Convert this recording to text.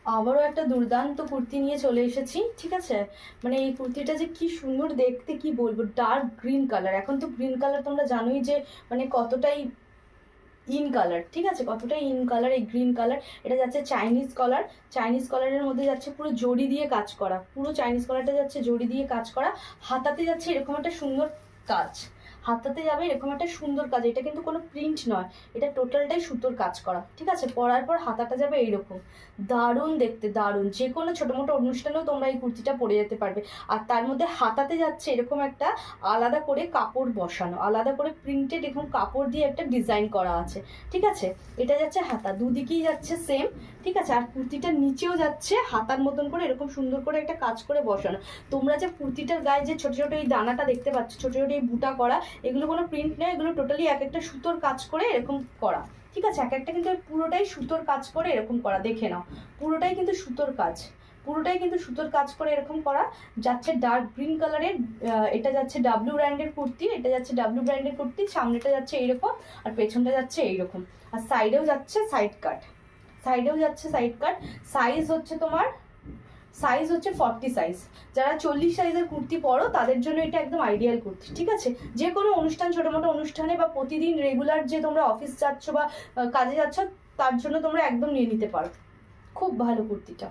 আবারও একটা দুর্দান্ত কুর্তি নিয়ে চলে এসেছি, ঠিক আছে। মানে এই কুর্তিটা যে কি সুন্দর দেখতে, কি বলবো, ডার্ক গ্রিন কালার। এখন তো গ্রিন কালার তোমরা জানোই যে মানে কতটাই ইন কালার, ঠিক আছে, কতটাই ইন কালার এই গ্রিন কালার। এটা যাচ্ছে চাইনিজ কলার, চাইনিজ কলারের মধ্যে যাচ্ছে পুরো জড়ি দিয়ে কাজ করা, পুরো চাইনিজ কলারটা যাচ্ছে জড়ি দিয়ে কাজ করা। হাতাতে যাচ্ছে এরকম একটা সুন্দর কাজ, হাতাতে যাবে এরকম একটা সুন্দর কাজ। এটা কিন্তু কোনো প্রিন্ট নয়, এটা টোটালটাই সুতোর কাজ করা, ঠিক আছে। পরার পর হাতাটা যাবে এইরকম, দারুণ দেখতে, দারুণ। যে কোনো ছোটো মোটো অনুষ্ঠানেও তোমরা এই কুর্তিটা পরে যেতে পারবে। আর তার মধ্যে হাতাতে যাচ্ছে এরকম একটা আলাদা করে কাপড় বসানো, আলাদা করে প্রিন্টেড এরকম কাপড় দিয়ে একটা ডিজাইন করা আছে, ঠিক আছে। এটা যাচ্ছে হাতা, দুদিকেই যাচ্ছে সেম, ঠিক আছে। আর কুর্তিটার নিচেও যাচ্ছে হাতার মতন করে এরকম সুন্দর করে একটা কাজ করে বসানো। তোমরা যে কুর্তিটার গায়ে যে ছোটো ছোটো এই দানাটা দেখতে পাচ্ছ, ছোটো ছোটো এই বুটা করা, এগুলো কোনো প্রিন্ট নয়, এগুলো টোটালি এক একটা সুতোর কাজ করে এরকম করা, ঠিক আছে। এক একটা কিন্তু পুরোটাই সুতোর কাজ করে এরকম করা, দেখে নাও, পুরোটাই কিন্তু সুতোর কাজ, পুরোটাই কিন্তু সুতোর কাজ করে এরকম করা। যাচ্ছে ডার্ক গ্রিন কালারের, এটা যাচ্ছে ডাব্লিউ ব্র্যান্ডের কুর্তি, এটা যাচ্ছে ডাব্লিউ ব্র্যান্ডের কুর্তি। সামনেটা যাচ্ছে এইরকম, আর পেছনটা যাচ্ছে এইরকম, আর সাইডেও যাচ্ছে সাইড কাট, সাইডেও যাচ্ছে সাইড কাট। সাইজ হচ্ছে তোমার, সাইজ হচ্ছে 40 সাইজ। যারা 40 সাইজের কুর্তি পরো তাদের জন্য এটা একদম আইডিয়াল কুর্তি, ঠিক আছে। যে কোনো অনুষ্ঠান, ছোটো মোটো অনুষ্ঠানে বা প্রতিদিন রেগুলার যে তোমরা অফিস যাচ্ছ বা কাজে যাচ্ছ, তার জন্য তোমরা একদম নিয়ে নিতে পারো। খুব ভালো কুর্তিটা।